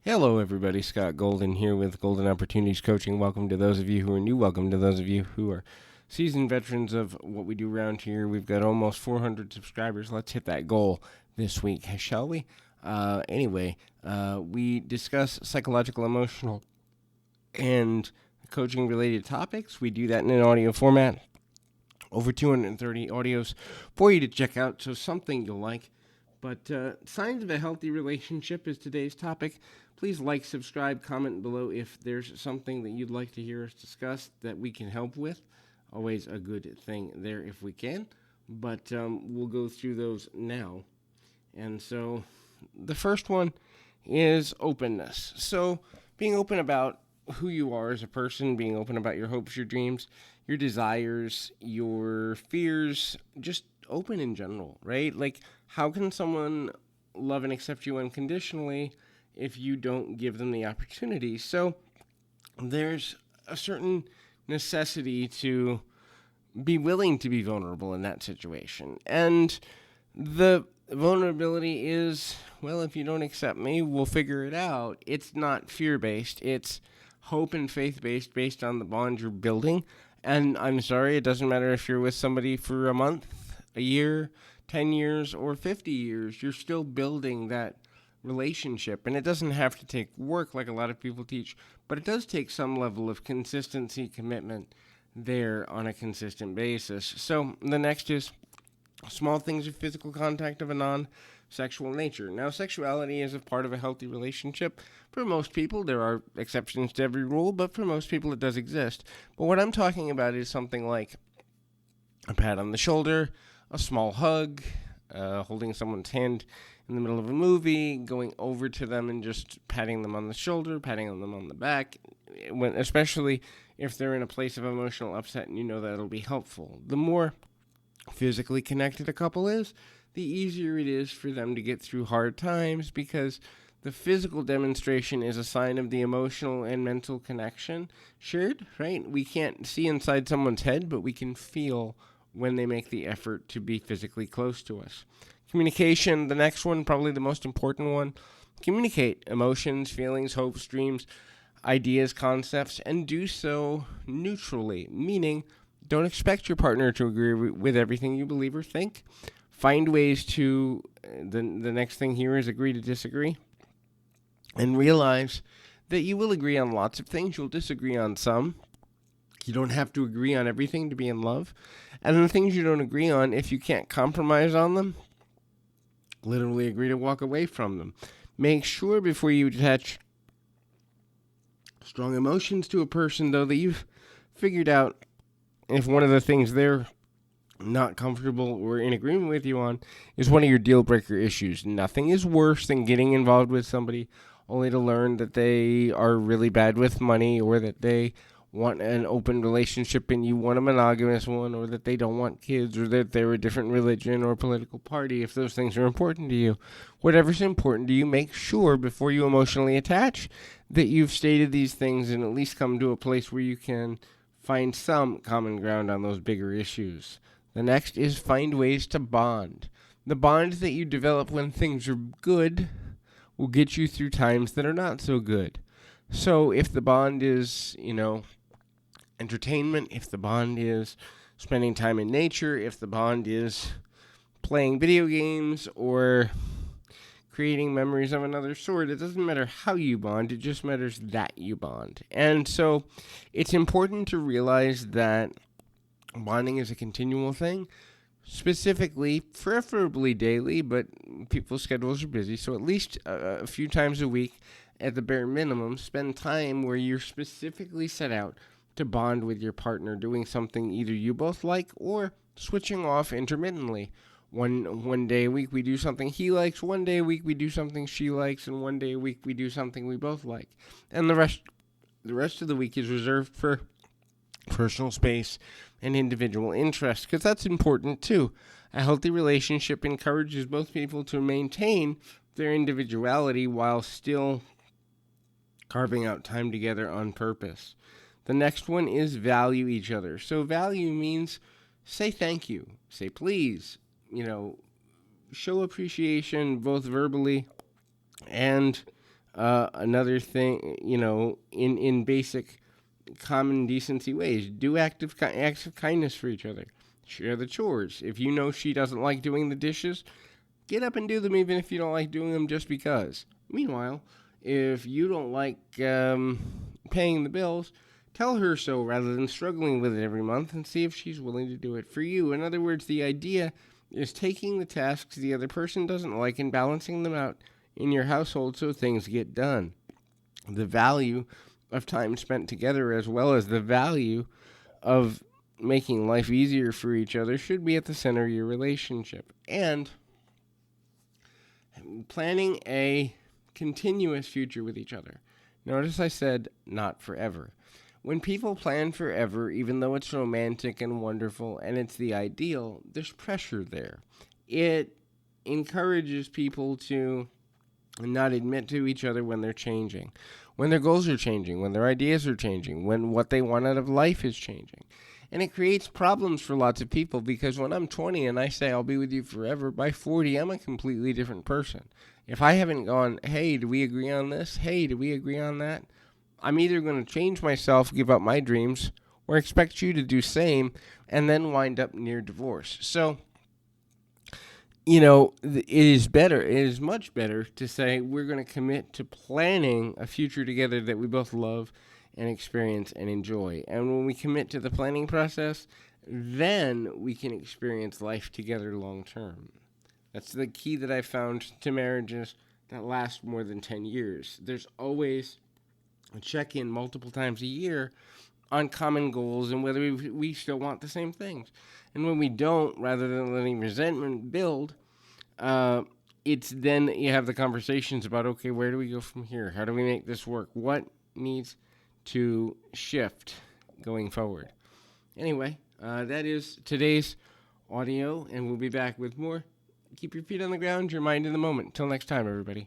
Hello, everybody. Scott Golden here with Golden Opportunities Coaching. Welcome to those of you who are new. Welcome to those of you who are seasoned veterans of what we do around here. We've got almost 400 subscribers. Let's hit that goal this week, shall we? We discuss psychological, emotional, and coaching related topics. We do that in an audio format. Over 230 audios for you to check out, so something you'll like. But signs of a healthy relationship is today's topic. Please like, subscribe, comment below if there's something that you'd like to hear us discuss that we can help with. Always a good thing there if we can. But we'll go through those now. And so the first one is openness. So being open about who you are as a person, being open about your hopes, your dreams, your desires, your fears, just open in general, right? Like, how can someone love and accept you unconditionally if you don't give them the opportunity? So there's a certain necessity to be willing to be vulnerable in that situation. And the vulnerability is, well, if you don't accept me, we'll figure it out. It's not fear-based. It's hope and faith-based, based on the bond you're building. And I'm sorry, it doesn't matter if you're with somebody for a month, a year, 10 years, or 50 years. You're still building that relationship. And it doesn't have to take work like a lot of people teach, but it does take some level of consistency, commitment there on a consistent basis. So the next is small things of physical contact of a non-sexual nature. Now, sexuality is a part of a healthy relationship. For most people, there are exceptions to every rule, but for most people it does exist. But what I'm talking about is something like a pat on the shoulder, a small hug, holding someone's hand in the middle of a movie, going over to them and just patting them on the shoulder, patting them on the back, especially if they're in a place of emotional upset and you know that it'll be helpful. The more physically connected a couple is, the easier it is for them to get through hard times, because the physical demonstration is a sign of the emotional and mental connection shared, right? We can't see inside someone's head, but we can feel when they make the effort to be physically close to us. Communication, the next one, probably the most important one. Communicate emotions, feelings, hopes, dreams, ideas, concepts, and do so neutrally, meaning don't expect your partner to agree with everything you believe or think. Find ways to, the next thing here is agree to disagree. And realize that you will agree on lots of things, you'll disagree on some. You don't have to agree on everything to be in love. And the things you don't agree on, if you can't compromise on them, literally agree to walk away from them. Make sure before you attach strong emotions to a person, though, that you've figured out if one of the things they're not comfortable or in agreement with you on is one of your deal breaker issues. Nothing is worse than getting involved with somebody only to learn that they are really bad with money, or that they want an open relationship and you want a monogamous one, or that they don't want kids, or that they're a different religion or political party. If those things are important to you, whatever's important to you, make sure before you emotionally attach that you've stated these things and at least come to a place where you can find some common ground on those bigger issues. The next is find ways to bond. The bond that you develop when things are good will get you through times that are not so good. So if the bond is, entertainment, if the bond is spending time in nature, if the bond is playing video games or creating memories of another sort, it doesn't matter how you bond, it just matters that you bond. And so it's important to realize that bonding is a continual thing, specifically, preferably daily, but people's schedules are busy, so at least a few times a week, at the bare minimum, spend time where you're specifically set out to bond with your partner, doing something either you both like or switching off intermittently. One day a week we do something he likes, one day a week we do something she likes, and one day a week we do something we both like. And the rest of the week is reserved for personal space and individual interest, because that's important too. A healthy relationship encourages both people to maintain their individuality while still carving out time together on purpose. The next one is value each other. So value means say thank you, say please, show appreciation both verbally and Another thing, in basic common decency ways, do acts of kindness for each other. Share the chores. If you know she doesn't like doing the dishes, get up and do them even if you don't like doing them just because. Meanwhile, if you don't like paying the bills, tell her so rather than struggling with it every month and see if she's willing to do it for you. In other words, the idea is taking the tasks the other person doesn't like and balancing them out in your household so things get done. The value of time spent together, as well as the value of making life easier for each other, should be at the center of your relationship. And planning a continuous future with each other. Notice I said not forever. When people plan forever, even though it's romantic and wonderful and it's the ideal, there's pressure there. It encourages people to not admit to each other when they're changing, when their goals are changing, when their ideas are changing, when what they want out of life is changing. And it creates problems for lots of people because when I'm 20 and I say I'll be with you forever, by 40, I'm a completely different person. If I haven't gone, hey, do we agree on this? Hey, do we agree on that? I'm either going to change myself, give up my dreams, or expect you to do same, and then wind up near divorce. So, it is much better to say we're going to commit to planning a future together that we both love and experience and enjoy. And when we commit to the planning process, then we can experience life together long term. That's the key that I found to marriages that last more than 10 years. There's always a check-in multiple times a year on common goals and whether we still want the same things. And when we don't, rather than letting resentment build, it's then you have the conversations about, okay, where do we go from here? How do we make this work? What needs to shift going forward? Anyway, that is today's audio, and we'll be back with more. Keep your feet on the ground, your mind in the moment. Till next time, everybody.